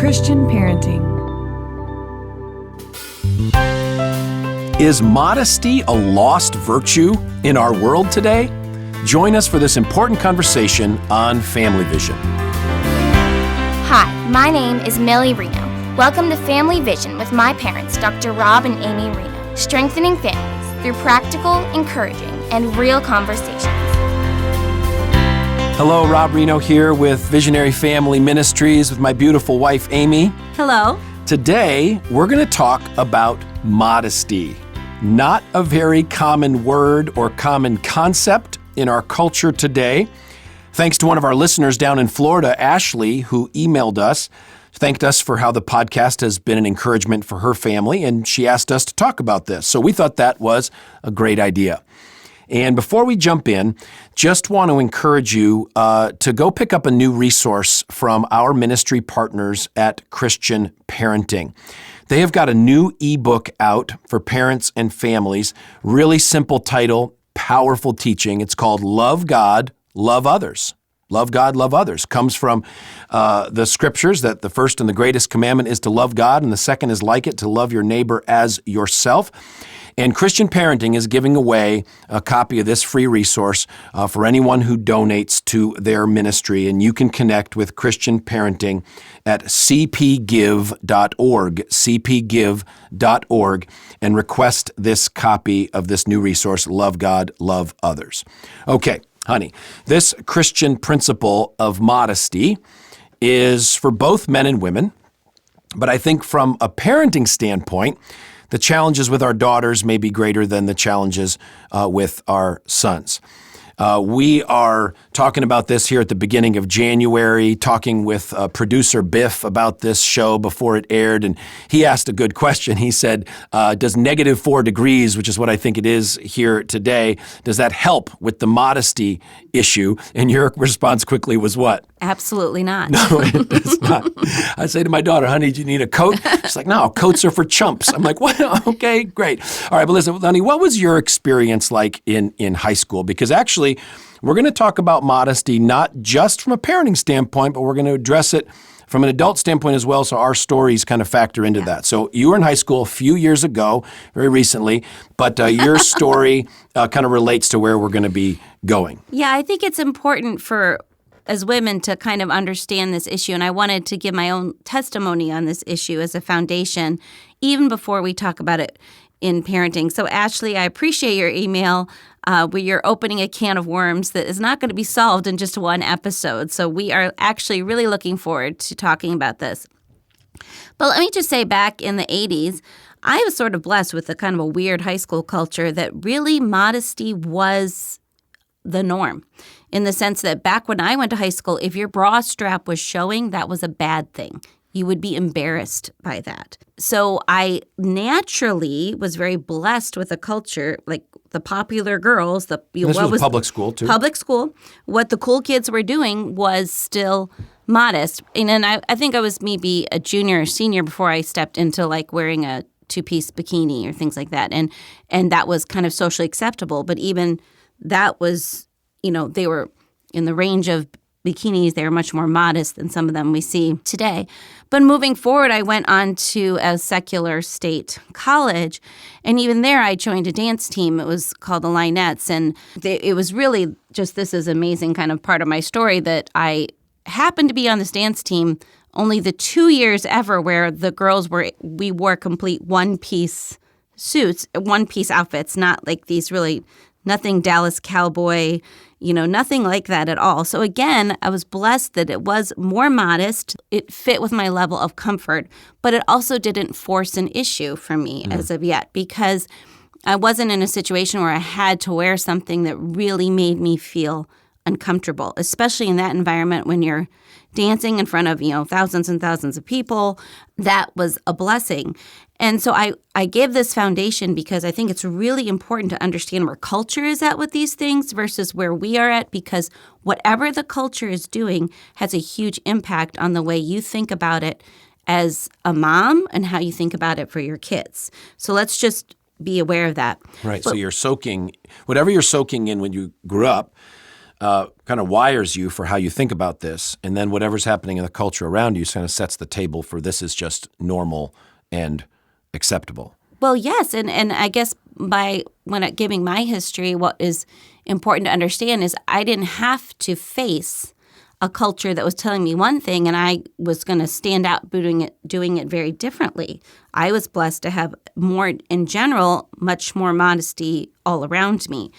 Christian parenting. Is modesty a lost virtue in our world today? Join us for this important conversation on Family Vision. Hi, my name is Millie Reno. Welcome to Family Vision with my parents, Dr. Rob and Amy Reno, strengthening families through practical, encouraging, and real conversations. Hello, Rob Reno here with Visionary Family Ministries with my beautiful wife, Amy. Hello. Today, we're going to talk about modesty. Not a very common word or common concept in our culture today. Thanks to one of our listeners down in Florida, Ashley, who emailed us, thanked us for how the podcast has been an encouragement for her family, and she asked us to talk about this. So we thought that was a great idea. And before we jump in, just want to encourage you to go pick up a new resource from our ministry partners at Christian Parenting. They have got a new ebook out for parents and families. Really simple title, powerful teaching. It's called Love God, Love Others. Love God, love others. Comes from the scriptures that the first and the greatest commandment is to love God, and the second is like it, to love your neighbor as yourself. And Christian Parenting is giving away a copy of this free resource for anyone who donates to their ministry. And you can connect with Christian Parenting at cpgive.org, cpgive.org, and request this copy of this new resource, Love God, Love Others. Okay, honey, this Christian principle of modesty is for both men and women. But I think from a parenting standpoint, the challenges with our daughters may be greater than the challenges with our sons. We are talking about this here at the beginning of January, talking with producer Biff about this show before it aired, and he asked a good question. He said, does -4 degrees, which is what I think it is here today, does that help with the modesty issue? And your response quickly was what? Absolutely not. No, it does not. I say to my daughter, honey, do you need a coat? She's like, no, coats are for chumps. I'm like, what? Okay, great. All right, but listen, honey, what was your experience like in high school? Because actually, we're going to talk about modesty not just from a parenting standpoint, but we're going to address it from an adult standpoint as well, so our stories kind of factor into that. So you were in high school a few years ago, very recently, but your story kind of relates to where we're going to be going. Yeah, I think it's important for as women to kind of understand this issue, and I wanted to give my own testimony on this issue as a foundation, even before we talk about it in parenting. So Ashley, I appreciate your email where you're opening a can of worms that is not going to be solved in just one episode. So we are actually really looking forward to talking about this. But let me just say, back in the 80s, I was sort of blessed with a kind of a weird high school culture that really modesty was the norm, in the sense that back when I went to high school, if your bra strap was showing, that was a bad thing. You would be embarrassed by that. So I naturally was very blessed with a culture like the popular girls. This was public school, too. Public school. What the cool kids were doing was still modest. And then I think I was maybe a junior or senior before I stepped into like wearing a two-piece bikini or things like that. And that was kind of socially acceptable. But even that was, they were in the range of bikinis. They were much more modest than some of them we see today. But moving forward, I went on to a secular state college. And even there, I joined a dance team. It was called the Linettes. And it was really just, this is amazing kind of part of my story, that I happened to be on this dance team only the 2 years ever where the girls we wore complete one-piece suits, one-piece outfits, not like these really nothing Dallas Cowboy, nothing like that at all. So again, I was blessed that it was more modest. It fit with my level of comfort, but it also didn't force an issue for me as of yet, because I wasn't in a situation where I had to wear something that really made me feel uncomfortable, especially in that environment when you're dancing in front of, thousands and thousands of people. That was a blessing. And so I gave this foundation because I think it's really important to understand where culture is at with these things versus where we are at, because whatever the culture is doing has a huge impact on the way you think about it as a mom and how you think about it for your kids. So let's just be aware of that. Right. So you're soaking, whatever you're soaking in when you grew up, kind of wires you for how you think about this. And then whatever's happening in the culture around you kind of sets the table for this is just normal and acceptable. Well, yes. And I guess giving my history, what is important to understand is I didn't have to face a culture that was telling me one thing and I was going to stand out doing it very differently. I was blessed to have more, in general, much more modesty all around me.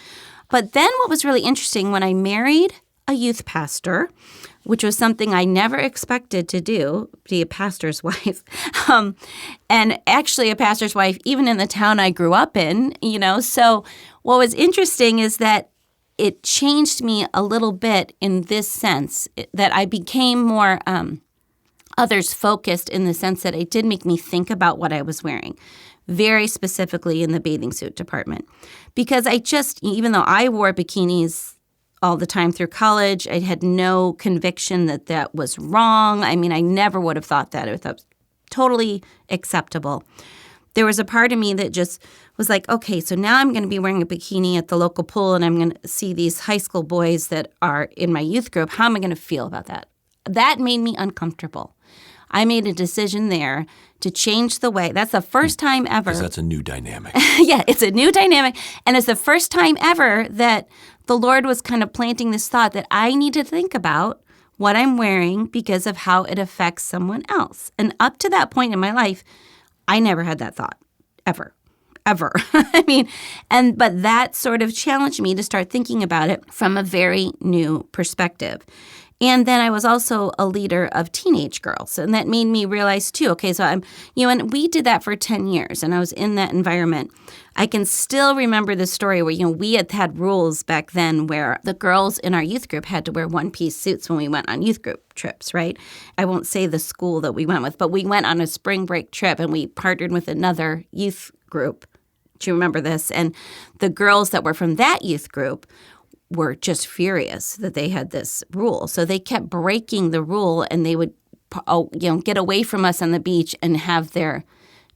But then what was really interesting, when I married a youth pastor, which was something I never expected to do, be a pastor's wife, and actually a pastor's wife even in the town I grew up in, So what was interesting is that it changed me a little bit in this sense, that I became more others focused in the sense that it did make me think about what I was wearing, very specifically in the bathing suit department. Because even though I wore bikinis all the time through college, I had no conviction that was wrong. I mean, I never would have thought that. I thought it was totally acceptable. There was a part of me that just was like, okay, so now I'm going to be wearing a bikini at the local pool and I'm going to see these high school boys that are in my youth group. How am I going to feel about that? That made me uncomfortable. I made a decision there to change the way. That's the first time ever. Because that's a new dynamic. Yeah, it's a new dynamic. And it's the first time ever that the Lord was kind of planting this thought that I need to think about what I'm wearing because of how it affects someone else. And up to that point in my life, I never had that thought, ever. But that sort of challenged me to start thinking about it from a very new perspective. And then I was also a leader of teenage girls. And that made me realize, too, okay, so and we did that for 10 years, and I was in that environment. I can still remember the story where, we had rules back then where the girls in our youth group had to wear one-piece suits when we went on youth group trips, right? I won't say the school that we went with, but we went on a spring break trip, and we partnered with another youth group. Do you remember this? And the girls that were from that youth group were just furious that they had this rule. So they kept breaking the rule, and they would get away from us on the beach and have their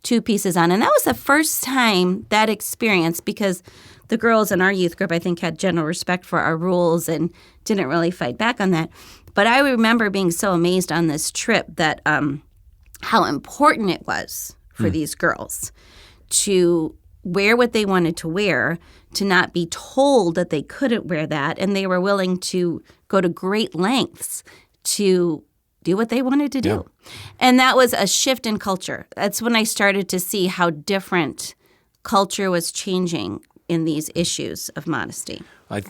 two pieces on. And that was the first time that experience, because the girls in our youth group, I think, had general respect for our rules and didn't really fight back on that. But I remember being so amazed on this trip that how important it was for these girls to wear what they wanted to wear, to not be told that they couldn't wear that, and they were willing to go to great lengths to do what they wanted to do. Yeah. And that was a shift in culture. That's when I started to see how different culture was changing in these issues of modesty.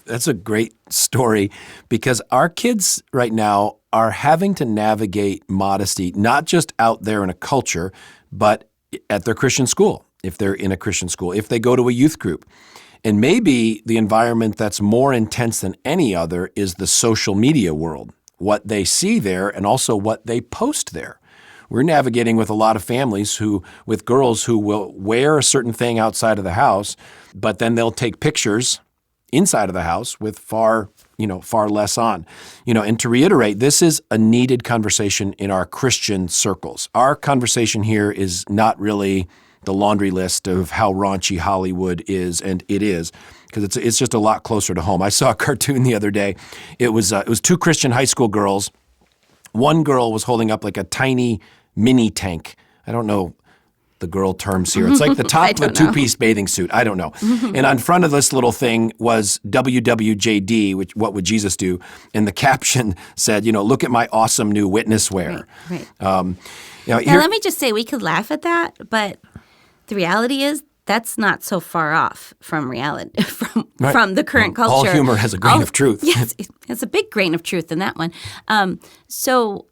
That's a great story, because our kids right now are having to navigate modesty, not just out there in a culture, but at their Christian school. If they're in a Christian school, if they go to a youth group. And maybe the environment that's more intense than any other is the social media world, what they see there and also what they post there. We're navigating with a lot of families with girls who will wear a certain thing outside of the house, but then they'll take pictures inside of the house with far less on. And to reiterate, this is a needed conversation in our Christian circles. Our conversation here is not really the laundry list of how raunchy Hollywood is, and it is, because it's just a lot closer to home. I saw a cartoon the other day. It was two Christian high school girls. One girl was holding up like a tiny mini tank. I don't know the girl terms here. It's like the top of a two-piece bathing suit. I don't know. And on front of this little thing was WWJD, which what would Jesus do? And the caption said, look at my awesome new witness wear. Right. Now, let me just say, we could laugh at that, but the reality is that's not so far off from reality, from the current culture. All humor has a grain of truth. Yes, it's a big grain of truth in that one. So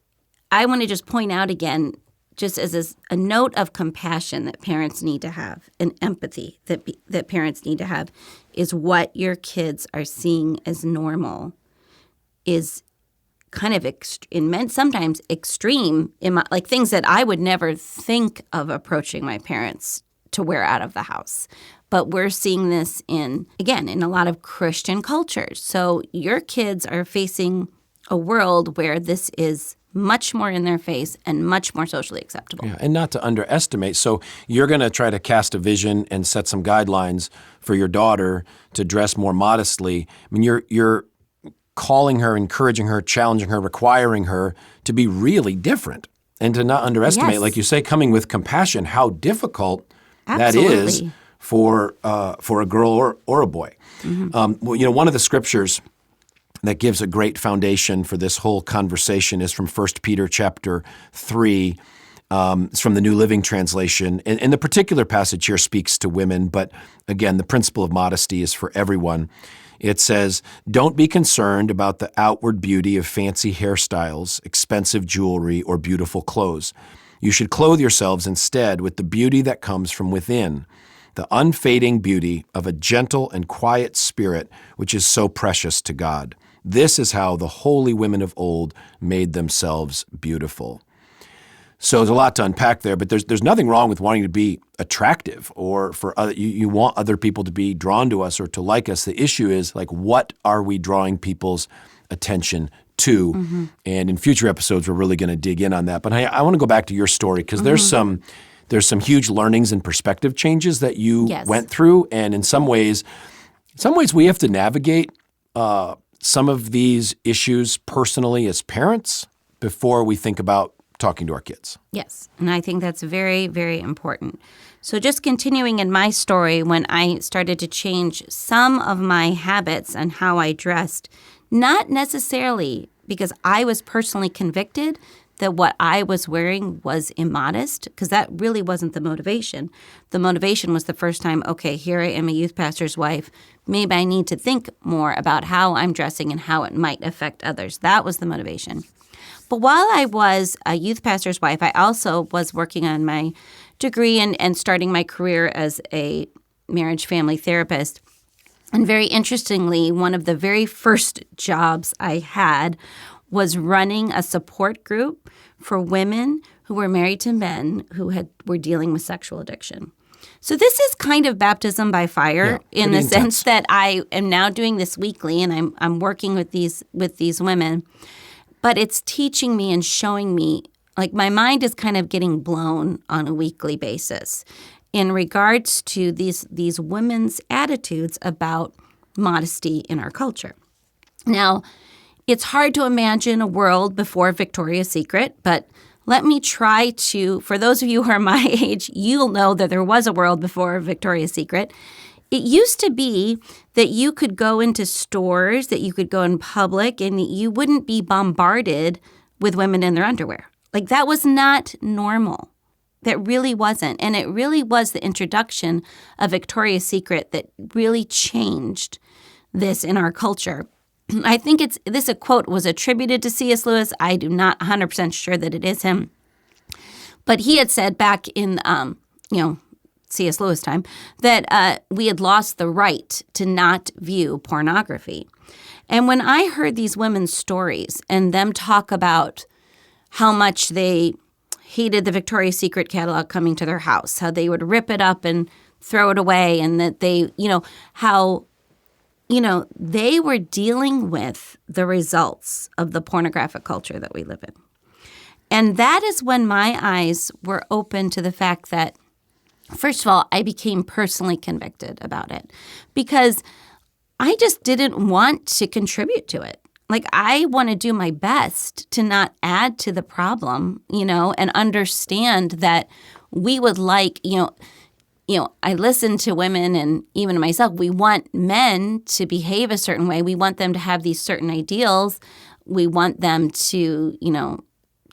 I want to just point out again, just as a note of compassion that parents need to have, and empathy that parents need to have, is what your kids are seeing as normal is kind of sometimes extreme, like things that I would never think of approaching my parents to wear out of the house. But we're seeing this in a lot of Christian cultures. So your kids are facing a world where this is much more in their face and much more socially acceptable. Yeah, and not to underestimate. So you're going to try to cast a vision and set some guidelines for your daughter to dress more modestly. I mean, you're calling her, encouraging her, challenging her, requiring her to be really different and to not underestimate, Yes. like you say, coming with compassion, how difficult that is Absolutely. for a girl or a boy. Well, one of the scriptures that gives a great foundation for this whole conversation is from 1 Peter chapter 3. It's from the New Living Translation. And the particular passage here speaks to women, but again, the principle of modesty is for everyone. It says, "Don't be concerned about the outward beauty of fancy hairstyles, expensive jewelry, or beautiful clothes. You should clothe yourselves instead with the beauty that comes from within, the unfading beauty of a gentle and quiet spirit, which is so precious to God. This is how the holy women of old made themselves beautiful." So there's a lot to unpack there, but there's nothing wrong with wanting to be attractive or for other, you want other people to be drawn to us or to like us. The issue is, like, what are we drawing people's attention to? And in future episodes, we're really going to dig in on that. But I want to go back to your story because there's some huge learnings and perspective changes that you Yes. went through, and in some ways we have to navigate some of these issues personally as parents before we think about talking to our kids. Yes, and I think that's very, very important. So just continuing in my story, when I started to change some of my habits and how I dressed, not necessarily because I was personally convicted that what I was wearing was immodest, because that really wasn't the motivation. The motivation was the first time, okay, here I am, a youth pastor's wife. Maybe I need to think more about how I'm dressing and how it might affect others. That was the motivation. But while I was a youth pastor's wife, I also was working on my degree and starting my career as a marriage family therapist. And very interestingly, one of the very first jobs I had was running a support group for women who were married to men who were dealing with sexual addiction. So this is kind of baptism by fire in the sense that I am now doing this weekly, and I'm working with these women. But it's teaching me and showing me, like, my mind is kind of getting blown on a weekly basis in regards to these women's attitudes about modesty in our culture. Now, it's hard to imagine a world before Victoria's Secret, but let me try to, for those of you who are my age, you'll know that there was a world before Victoria's Secret. It used to be that you could go into stores, that you could go in public, and you wouldn't be bombarded with women in their underwear. Like, that was not normal. That really wasn't. And it really was the introduction of Victoria's Secret that really changed this in our culture. I think this quote was attributed to C.S. Lewis. I do not 100% sure that it is him. But he had said back in, C.S. Lewis time, that we had lost the right to not view pornography. And when I heard these women's stories and them talk about how much they hated the Victoria's Secret catalog coming to their house, how they would rip it up and throw it away, and that they, how, they were dealing with the results of the pornographic culture that we live in. And that is when my eyes were open to the fact that, first of all, I became personally convicted about it because I just didn't want to contribute to it. Like, I want to do my best to not add to the problem, and understand that we would like, I listen to women and even myself, we want men to behave a certain way. We want them to have these certain ideals. We want them to,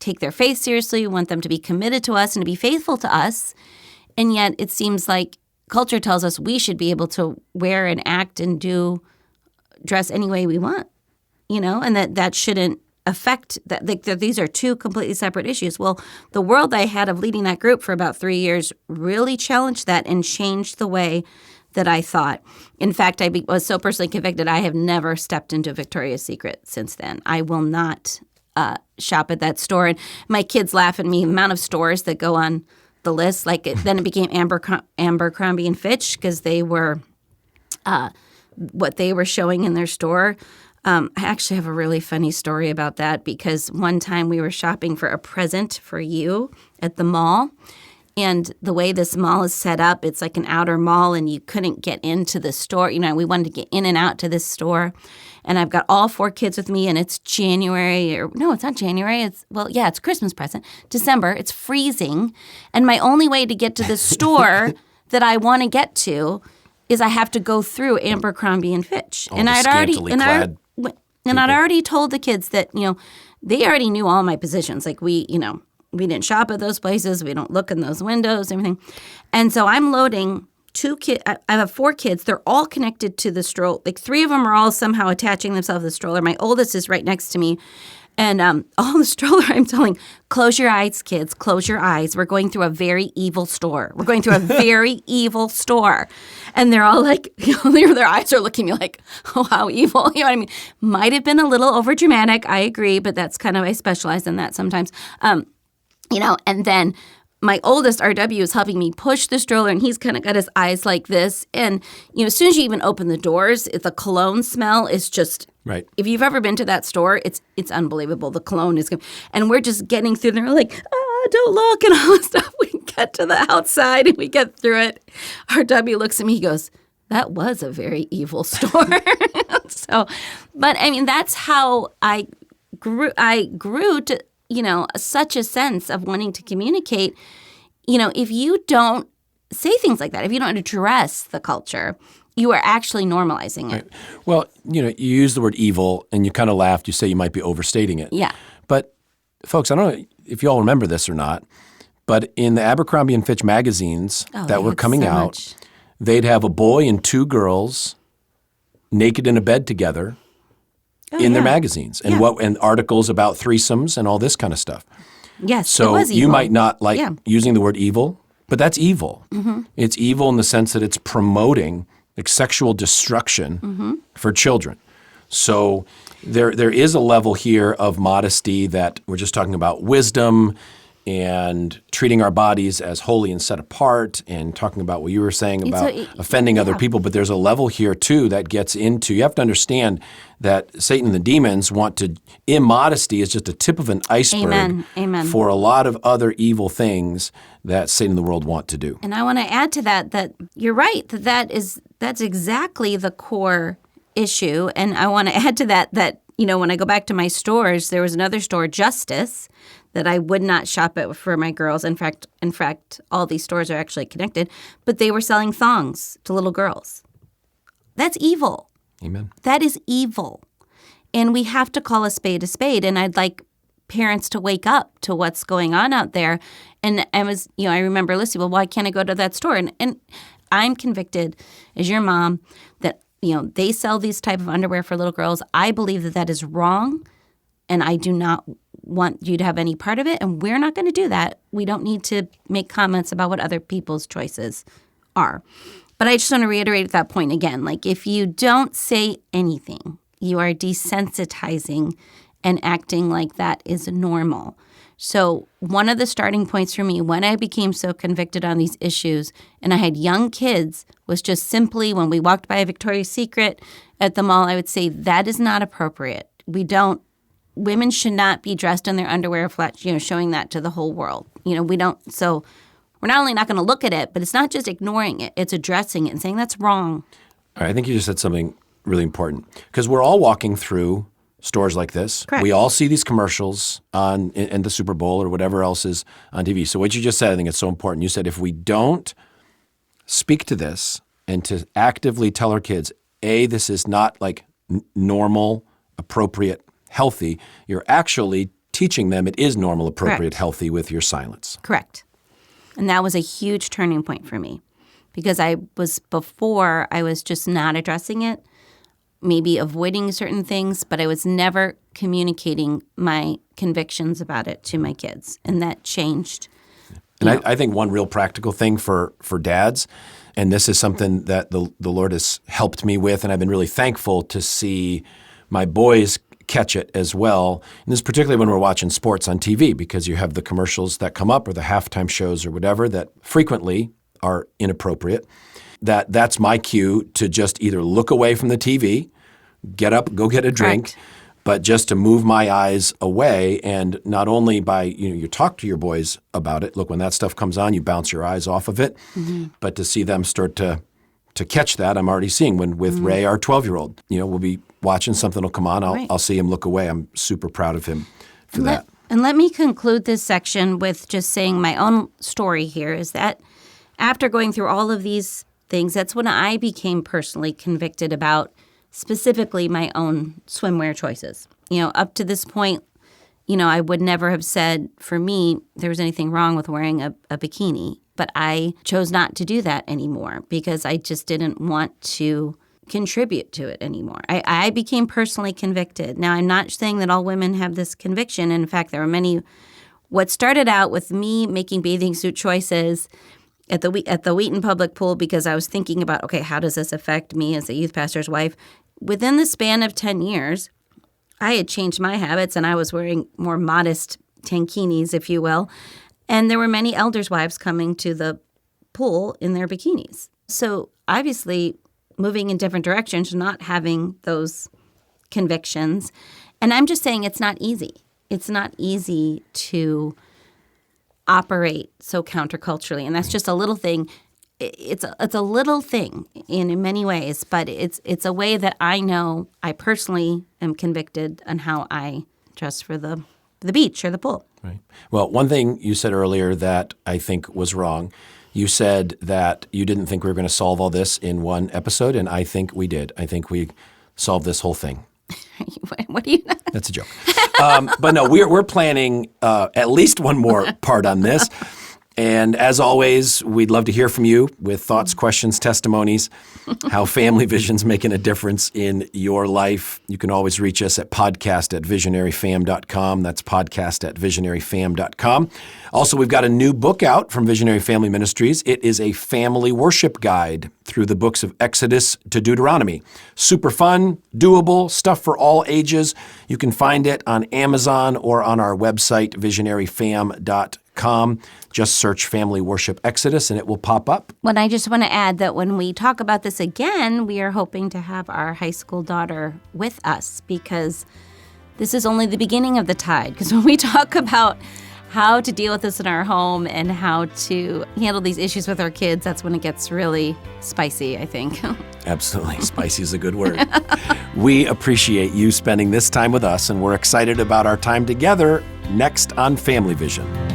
take their faith seriously. We want them to be committed to us and to be faithful to us. And yet it seems like culture tells us we should be able to wear and act and dress any way we want, and that shouldn't affect that. Like, these are two completely separate issues. Well, the world I had of leading that group for about 3 years really challenged that and changed the way that I thought. In fact, I was so personally convicted, I have never stepped into Victoria's Secret since then. I will not shop at that store. And my kids laugh at me, the amount of stores that go on the list. Then it became Abercrombie and Fitch because they were what they were showing in their store. I actually have a really funny story about that because one time we were shopping for a present for you at the mall, And the way this mall is set up, it's like an outer mall, and you couldn't get into the store. We wanted to get in and out to this store. And I've got all 4 kids with me, and it's January. No, it's not January. It's Christmas present. December. It's freezing. And my only way to get to the store that I want to get to is I have to go through Abercrombie and Fitch. And I'd already told the kids that, they already knew all my positions. Like we didn't shop at those places. We don't look in those windows, everything. And so I'm loading 2 kids. I have 4 kids. They're all connected to the stroller. Like 3 of them are all somehow attaching themselves to the stroller. My oldest is right next to me. And all the stroller, I'm telling, close your eyes, kids, close your eyes. We're going through a very evil store. We're going through a very evil store. And they're all like, their eyes are looking at me like, oh, how evil. You know what I mean? Might have been a little overdramatic, I agree, but that's kind of, I specialize in that sometimes. And then my oldest, RW, is helping me push the stroller, and he's kind of got his eyes like this. And, as soon as you even open the doors, the cologne smell is just, right. If you've ever been to that store, it's unbelievable. The cologne is, and we're just getting through there like, don't look, and all this stuff. We get to the outside, and we get through it. RW looks at me, he goes, that was a very evil store. But I mean, that's how I grew to, such a sense of wanting to communicate. If you don't say things like that, if you don't address the culture, you are actually normalizing it. Right. Well, you use the word evil, and you kind of laughed. You say you might be overstating it. Yeah. But, folks, I don't know if you all remember this or not, but in the Abercrombie and Fitch magazines that were coming out, they'd have a boy and 2 girls naked in a bed together in their magazines, and articles about threesomes and all this kind of stuff. Yes, so it was evil. You might not like using the word evil, but that's evil. Mm-hmm. It's evil in the sense that it's promoting sexual destruction for children. So there is a level here of modesty that we're just talking about wisdom and treating our bodies as holy and set apart, and talking about what you were saying about offending other people. But there's a level here, too, that gets into, you have to understand that Satan and the demons want to, immodesty is just a tip of an iceberg for a lot of other evil things that Satan and the world want to do. And I want to add to that you're right, that's exactly the core issue. And I want to add to that when I go back to my stores, there was another store, Justice, that I would not shop at for my girls. In fact, all these stores are actually connected, but they were selling thongs to little girls. That's evil. Amen. That is evil. And we have to call a spade, and I'd like parents to wake up to what's going on out there. And I remember listening, well, why can't I go to that store? And I'm convicted as your mom that, they sell these type of underwear for little girls. I believe that is wrong, and I do not want you to have any part of it, and we're not going to do that. We don't need to make comments about what other people's choices are. But I just want to reiterate that point again. Like, if you don't say anything, you are desensitizing and acting like that is normal. So one of the starting points for me when I became so convicted on these issues, and I had young kids, was just simply when we walked by a Victoria's Secret at the mall, I would say, that is not appropriate. Women should not be dressed in their underwear flat, showing that to the whole world. So we're not only not going to look at it, but it's not just ignoring it, it's addressing it and saying that's wrong. All right, I think you just said something really important, because we're all walking through stores like this. Correct. We all see these commercials in the Super Bowl or whatever else is on TV. So what you just said, I think it's so important. You said if we don't speak to this and to actively tell our kids, this is not like normal, appropriate, healthy, you're actually teaching them it is normal, appropriate, Correct. Healthy with your silence. Correct. And that was a huge turning point for me, because I was just not addressing it, maybe avoiding certain things, but I was never communicating my convictions about it to my kids. And that changed. And I think one real practical thing for dads, and this is something that the Lord has helped me with, and I've been really thankful to see my boys catch it as well. And this is particularly when we're watching sports on TV, because you have the commercials that come up or the halftime shows or whatever that frequently are inappropriate. That's my cue to just either look away from the TV, get up, go get a drink, Correct. but just to move my eyes away, and not only by, you talk to your boys about it. Look, when that stuff comes on, you bounce your eyes off of it, but to see them start to catch that, I'm already seeing with Ray, our 12-year-old, we'll be watching, something will come on, I'll see him look away. I'm super proud of him for that. And let me conclude this section with just saying my own story here is that after going through all of these things, that's when I became personally convicted about specifically my own swimwear choices. Up to this point, I would never have said for me there was anything wrong with wearing a bikini, but I chose not to do that anymore because I just didn't want to contribute to it anymore. I became personally convicted. Now, I'm not saying that all women have this conviction. In fact, there are many. What started out with me making bathing suit choices at the Wheaton Public Pool because I was thinking about, okay, how does this affect me as a youth pastor's wife? Within the span of 10 years, I had changed my habits and I was wearing more modest tankinis, if you will. And there were many elders' wives coming to the pool in their bikinis. So obviously moving in different directions, not having those convictions. And I'm just saying it's not easy. It's not easy to operate so counterculturally. And that's just a little thing. It's a little thing in many ways, but it's a way that I know I personally am convicted on how I dress for the beach or the pool. Right. Well, one thing you said earlier that I think was wrong. You said that you didn't think we were going to solve all this in one episode, and I think we did. I think we solved this whole thing. What do you know? That's a joke. But no, we're planning at least one more part on this. And as always, we'd love to hear from you with thoughts, questions, testimonies, how Family Vision's making a difference in your life. You can always reach us at podcast@visionaryfam.com. That's podcast@visionaryfam.com. Also, we've got a new book out from Visionary Family Ministries. It is a family worship guide through the books of Exodus to Deuteronomy. Super fun, doable, stuff for all ages. You can find it on Amazon or on our website, visionaryfam.com. Just search Family Worship Exodus and it will pop up. Well, I just want to add that when we talk about this again, we are hoping to have our high school daughter with us because this is only the beginning of the tide. Because when we talk about how to deal with this in our home and how to handle these issues with our kids, that's when it gets really spicy, I think. Absolutely. Spicy is a good word. We appreciate you spending this time with us, and we're excited about our time together next on Family Vision.